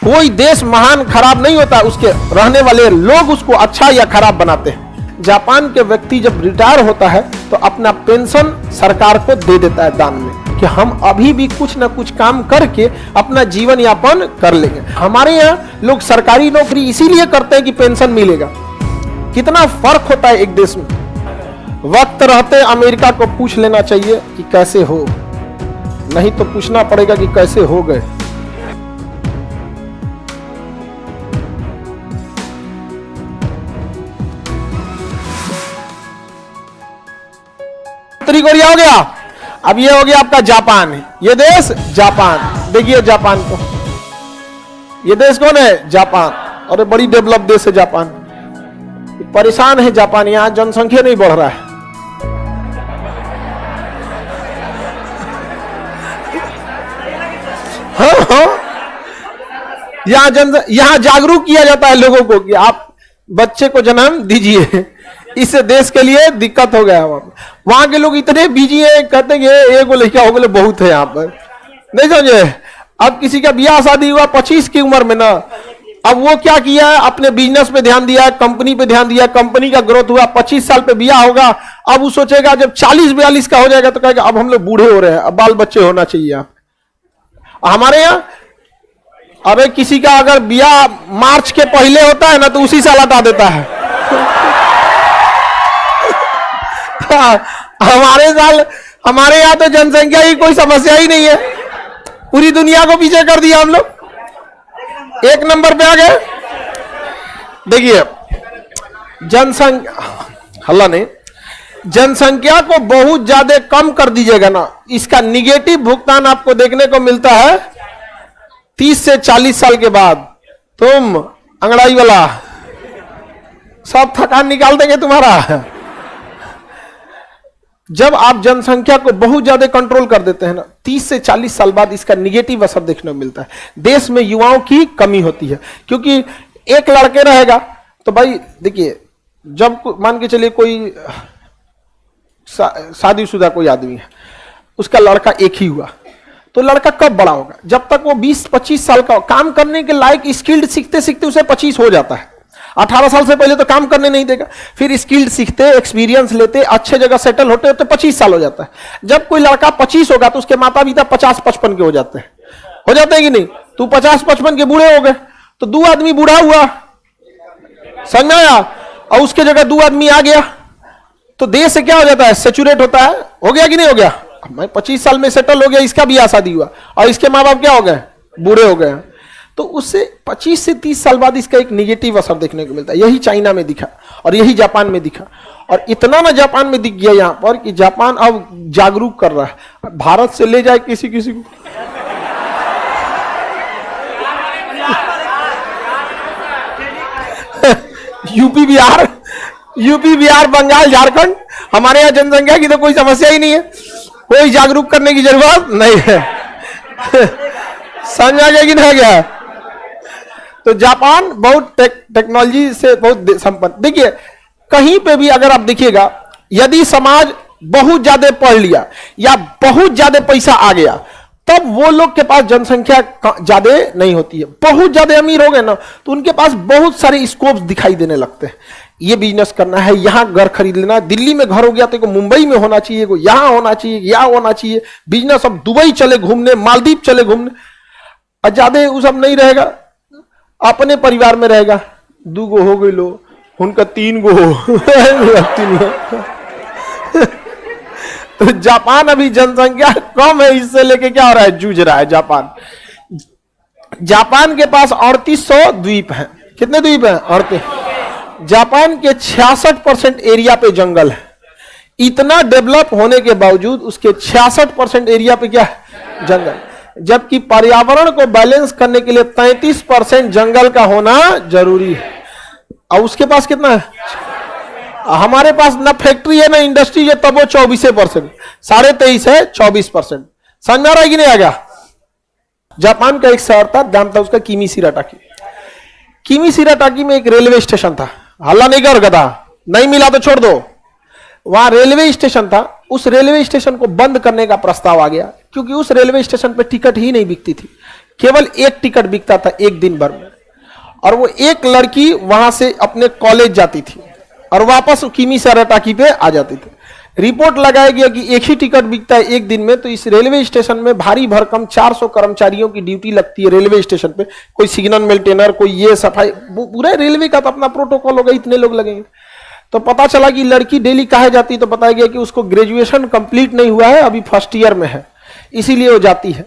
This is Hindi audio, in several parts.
कोई देश महान खराब नहीं होता, उसके रहने वाले लोग उसको अच्छा या खराब बनाते हैं। जापान के व्यक्ति जब रिटायर होता है तो अपना पेंशन सरकार को दे देता है दान में, कि हम अभी भी कुछ ना कुछ काम करके अपना जीवन यापन कर लेंगे। हमारे यहाँ लोग सरकारी नौकरी इसीलिए करते हैं कि पेंशन मिलेगा। कितना फर्क होता है एक देश में। वक्त रहते अमेरिका को पूछ लेना चाहिए कि कैसे हो, नहीं तो पूछना पड़ेगा कि कैसे हो गए। उत्तरी कोरिया हो गया, अब ये हो गया आपका जापान। ये देश जापान, देखिए जापान को, ये देश कौन है? जापान। और बड़ी डेवलप देश है जापान। परेशान है जापान, यहां जनसंख्या नहीं बढ़ रहा है। हाँ, यहां जागरूक किया जाता है लोगों को कि आप बच्चे को जन्म दीजिए, इससे देश के लिए दिक्कत हो गया। वहां के लोग इतने बिजी है, कहते हैं एक लड़का हो गए बहुत है यहाँ पर, नहीं समझे। अब किसी का ब्याह शादी हुआ 25 की उम्र में ना, अब वो क्या किया है, अपने बिजनेस पे ध्यान दिया, कंपनी पे ध्यान दिया, कंपनी का ग्रोथ हुआ, 25 साल पे ब्याह होगा। अब वो सोचेगा जब 40-42 का हो जाएगा तो कहेगा अब हम लोग बूढ़े हो रहे हैं, अब बाल बच्चे होना चाहिए। आप हमारे यहाँ अबे किसी का अगर ब्याह मार्च के पहले होता है ना तो उसी साल हटा देता है। हमारे यहाँ तो जनसंख्या की कोई समस्या ही नहीं है, पूरी दुनिया को पीछे कर दिया हम लोग, 1 नंबर पे आ गए। देखिए जनसंख्या को बहुत ज्यादा कम कर दीजिएगा ना, इसका निगेटिव भुगतान आपको देखने को मिलता है 30 से 40 साल के बाद। तुम अंगड़ाई वाला सब थकान निकाल देंगे तुम्हारा। जब आप जनसंख्या को बहुत ज्यादा कंट्रोल कर देते हैं ना, 30 से 40 साल बाद इसका निगेटिव असर देखने को मिलता है। देश में युवाओं की कमी होती है, क्योंकि एक लड़के रहेगा तो भाई देखिए, जब मान के चलिए कोई शादीशुदा कोई आदमी है, उसका लड़का एक ही हुआ, तो लड़का कब बड़ा होगा? जब तक वो 20-25 साल का काम करने के लायक स्किल्ड सीखते सीखते उसे 25 हो जाता है। 18 साल से पहले तो काम करने नहीं देगा, फिर स्किल्ड सीखते, एक्सपीरियंस लेते, अच्छे जगह सेटल होते होते 25 साल हो जाता है। जब कोई लड़का 25 होगा तो उसके माता पिता 50-55 के हो जाते हैं कि नहीं? तू 50-55 के बूढ़े हो गए तो 2 आदमी बूढ़ा हुआ, समझ में आया? और उसके जगह 2 आदमी आ गया तो देश से क्या हो जाता है? सेचुरेट होता है। हो गया कि नहीं हो गया? मैं 25 साल में सेटल हो गया, इसका भी शादी हुआ और इसके माँ बाप क्या हो गए? बूढ़े हो गए। तो उससे 25 से 30 साल बाद इसका एक निगेटिव असर देखने को मिलता है। यही चाइना में दिखा और यही जापान में दिखा, और इतना ना जापान में दिख गया यहाँ पर कि जापान अब जागरूक कर रहा है। भारत से ले जाए किसी किसी को, यूपी बिहार बंगाल झारखंड, हमारे यहाँ जनसंख्या की तो कोई समस्या ही नहीं है, कोई जागरूक करने की जरूरत नहीं है। समझ आ गया कि नहीं गया? तो जापान बहुत टेक्नोलॉजी से बहुत संपन्न। देखिए कहीं पे भी अगर आप देखिएगा, यदि समाज बहुत ज्यादा पढ़ लिया या बहुत ज्यादा पैसा आ गया, तब वो लोग के पास जनसंख्या ज्यादा नहीं होती है। बहुत ज्यादा अमीर हो गए ना तो उनके पास बहुत सारे स्कोप्स दिखाई देने लगते हैं। ये बिजनेस करना है, यहाँ घर खरीद लेना, दिल्ली में घर हो गया तो मुंबई में होना चाहिए, यहाँ होना चाहिए, यहाँ होना चाहिए बिजनेस। अब दुबई चले घूमने, मालदीव चले घूमने, और ज्यादा वो सब नहीं रहेगा, अपने परिवार में रहेगा। 2 गो हो गई लो, उनका 3 गो तो जापान अभी जनसंख्या कम है, इससे लेके क्या हो रहा है? जूझ रहा है जापान। जापान के पास 3800 द्वीप हैं। कितने द्वीप हैं? 38। जापान के 66% एरिया पे जंगल है। इतना डेवलप होने के बावजूद उसके 66% एरिया पे क्या है? जंगल। जबकि पर्यावरण को बैलेंस करने के लिए 33% जंगल का होना जरूरी है, और उसके पास कितना है? हमारे पास ना फैक्ट्री है ना इंडस्ट्री है, तब वो 24%, 23.5 है, 24%। समझ में आ रहा है कि नहीं आ गया? जापान का एक शहर था, नाम था उसका किमिशिराटाकी। किमिशिराटाकी में एक रेलवे स्टेशन था, हल्ला नहीं कर था, नहीं मिला तो छोड़ दो। वहां रेलवे स्टेशन था, उस रेलवे स्टेशन को बंद करने का प्रस्ताव आ गया, क्योंकि उस रेलवे स्टेशन पे टिकट ही नहीं बिकती थी। केवल एक टिकट बिकता था एक दिन भर में, और वो एक लड़की वहां से अपने कॉलेज जाती थी और वापस किमी से अराटाकी पे आ जाती थी। रिपोर्ट लगाया गया कि एक ही टिकट बिकता है एक दिन में, तो इस रेलवे स्टेशन में भारी भरकम 400 कर्मचारियों की ड्यूटी लगती है रेलवे स्टेशन पे, कोई सिग्नल मेंटेनर, कोई ये सफाई, पूरा रेलवे का तो अपना प्रोटोकॉल होगा, इतने लोग लगेंगे। तो पता चला कि लड़की डेली कहा जाती, तो बताया गया कि उसको ग्रेजुएशन कंप्लीट नहीं हुआ है, अभी फर्स्ट ईयर में है, इसीलिए वो जाती है।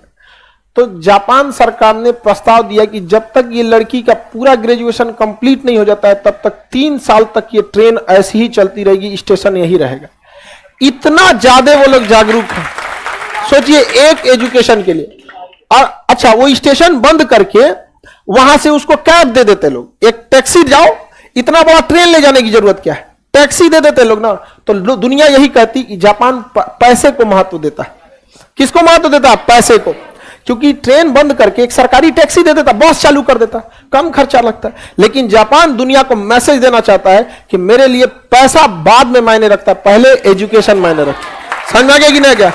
तो जापान सरकार ने प्रस्ताव दिया कि जब तक ये लड़की का पूरा ग्रेजुएशन कंप्लीट नहीं हो जाता है तब तक 3 साल तक ये ट्रेन ऐसी ही चलती रहेगी, स्टेशन यही रहेगा। इतना ज्यादा वो लोग जागरूक हैं, सोचिए, एक एजुकेशन के लिए। और अच्छा, वो स्टेशन बंद करके वहां से उसको कैब दे देते लोग, एक टैक्सी जाओ, इतना बड़ा ट्रेन ले जाने की जरूरत क्या है, टैक्सी दे देते लोग ना। तो दुनिया यही कहती कि जापान पैसे को महत्व देता है। किसको महत्व देता है? पैसे को। क्योंकि ट्रेन बंद करके एक सरकारी टैक्सी दे देता, बस चालू कर देता, कम खर्चा लगता है। लेकिन जापान दुनिया को मैसेज देना चाहता है कि मेरे लिए पैसा बाद में मायने रखता है, पहले एजुकेशन मायने रखता है। समझ में गया कि नहीं? क्या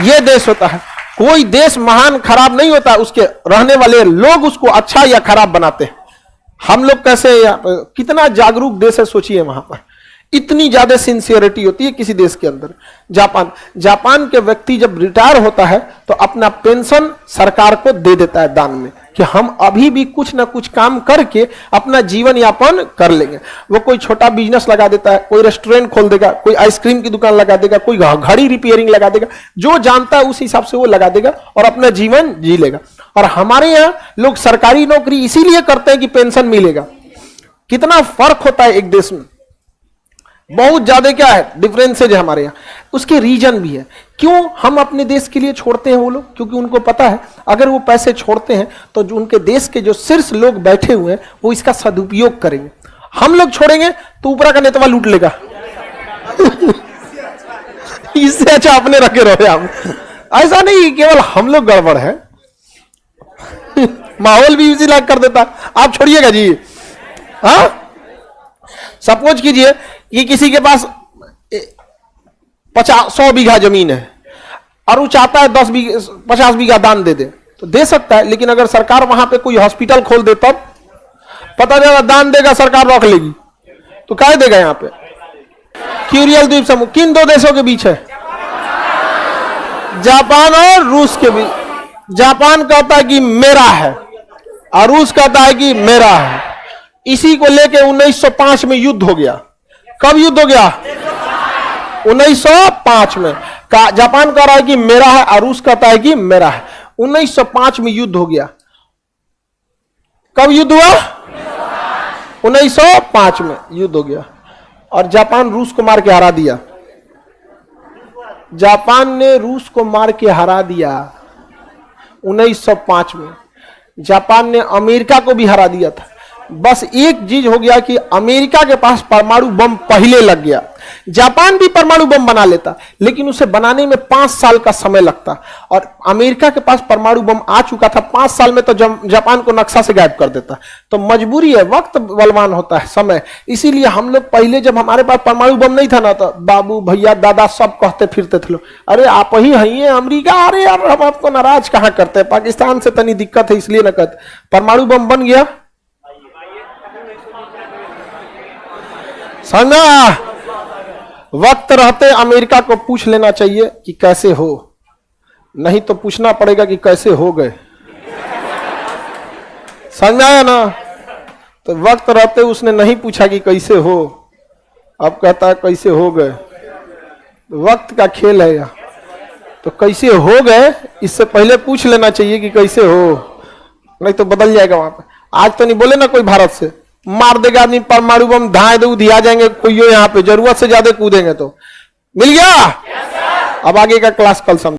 ये देश होता है। कोई देश महान खराब नहीं होता, उसके रहने वाले लोग उसको अच्छा या खराब बनाते हैं। हम लोग कैसे, कितना जागरूक देश है, सोचिए। वहां पर इतनी ज्यादा सिंसियरिटी होती है किसी देश के अंदर। जापान के व्यक्ति जब रिटायर होता है तो अपना पेंशन सरकार को दे देता है दान में, कि हम अभी भी कुछ ना कुछ काम करके अपना जीवन यापन कर लेंगे। वो कोई छोटा बिजनेस लगा देता है, कोई रेस्टोरेंट खोल देगा, कोई आइसक्रीम की दुकान लगा देगा, कोई घड़ी रिपेयरिंग लगा देगा, जो जानता है उस हिसाब से वो लगा देगा और अपना जीवन जी लेगा। और हमारे यहाँ लोग सरकारी नौकरी इसीलिए करते हैं कि पेंशन मिलेगा। कितना फर्क होता है एक देश में, बहुत ज्यादा क्या है डिफरेंसेज है हमारे यहाँ। उसके रीजन भी है क्यों हम अपने देश के लिए छोड़ते हैं वो लोग, क्योंकि उनको पता है अगर वो पैसे छोड़ते हैं तो जो उनके देश के जो शीर्ष लोग बैठे हुए हैं वो इसका सदुपयोग करेंगे। हम लोग छोड़ेंगे तो ऊपरा का नेतवा लूट लेगा। इससे अच्छा अपने रखे रहो आप। ऐसा नहीं केवल हम लोग गड़बड़ है, माहौल भी इसी लायक कर देता। आप छोड़िएगा जी। हाँ, सपोज कीजिए कि किसी के पास 100 बीघा जमीन है और वो चाहता है 50 बीघा दान दे दे, तो दे सकता है। लेकिन अगर सरकार वहां पे कोई हॉस्पिटल खोल दे तब पता चला दान देगा सरकार रख लेगी, तो क्या देगा? यहां पे क्यूरियल द्वीप समूह किन 2 देशों के बीच है? जापान और रूस के बीच। जापान कहता है कि मेरा है और रूस कहता है कि मेरा है। इसी को लेके 1905 में युद्ध हो गया। कब युद्ध हो गया? 1905 में। जापान कह रहा है कि मेरा है और रूस कहता है कि मेरा है। 1905 में युद्ध हो गया। कब युद्ध हुआ? 1905 में युद्ध हो गया और जापान रूस को मार के हरा दिया। जापान ने रूस को मार के हरा दिया 1905 में। जापान ने अमेरिका को भी हरा दिया था। बस एक चीज हो गया कि अमेरिका के पास परमाणु बम पहले लग गया। जापान भी परमाणु बम बना लेता, लेकिन उसे बनाने में 5 साल का समय लगता, और अमेरिका के पास परमाणु बम आ चुका था 5 साल में, तो जापान को नक्शा से गायब कर देता। तो मजबूरी है, वक्त बलवान होता है, समय। इसीलिए हम लोग पहले जब हमारे पास परमाणु बम नहीं था ना, तो बाबू भैया दादा सब कहते फिरते थे लोग, अरे आप ही हैं अमेरिका, अरे यार हम आपको नाराज कहां करते हैं, पाकिस्तान से तनी दिक्कत है इसलिए ना कहते। परमाणु बम बन गया, समझा? वक्त रहते अमेरिका को पूछ लेना चाहिए कि कैसे हो, नहीं तो पूछना पड़ेगा कि कैसे हो गए। समझ आया ना? तो वक्त रहते उसने नहीं पूछा कि कैसे हो, अब कहता है कैसे हो गए। तो वक्त का खेल है यहाँ। तो कैसे हो गए इससे पहले पूछ लेना चाहिए कि कैसे हो, नहीं तो बदल जाएगा वहां पे। आज तो नहीं बोले ना कोई भारत से मार देगा आदमी परमाणु बम, धाए दे दिया जाएंगे कोई यहाँ पे, जरूरत से ज्यादा कूदेंगे तो। मिल गया? अब आगे का क्लास कल समझ।